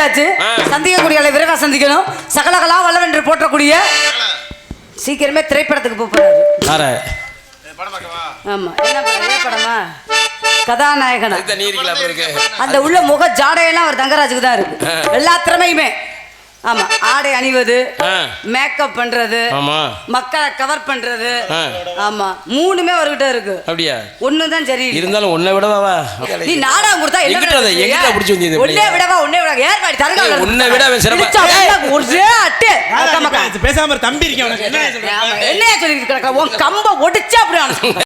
சந்திச்சாச்சு. சந்திக்கக்கூடிய விரைவா சந்திக்கணும். சகலகலா வல்லவென்று போற்றக்கூடிய சீக்கிரமே திரைப்படத்துக்கு போறாரு. ஆமா, என்ன படம்? ஏ படமா? கதாநாயகனா அந்த உள்ள முக ஜாடையெல்லாம் அவர் தங்கராஜுக்கு தான் இருக்கு. எல்லா திறமையுமே. ஆமா, ஆடை அணிவது, மேக்கப் பண்றது, மக்களை கவர் பண்றது, ஆமா மூணுமே அவர்கிட்ட இருக்கு. அப்படியா? ஒண்ணுதான் சரி இருந்தாலும் ஒன்னை விடவா நீ நாடகம் கொடுத்தா என்ன பிடிச்சி வந்தது? ஒன்னே விடவா? ஒன்னே விட ஏற்பாடு தரங்க. உன்னை விட ஒரே அட்டு பேசாம தம்பி இருக்கேன். என்னையா சொல்லி உன் கம்ப ஒடிச்சா அப்படி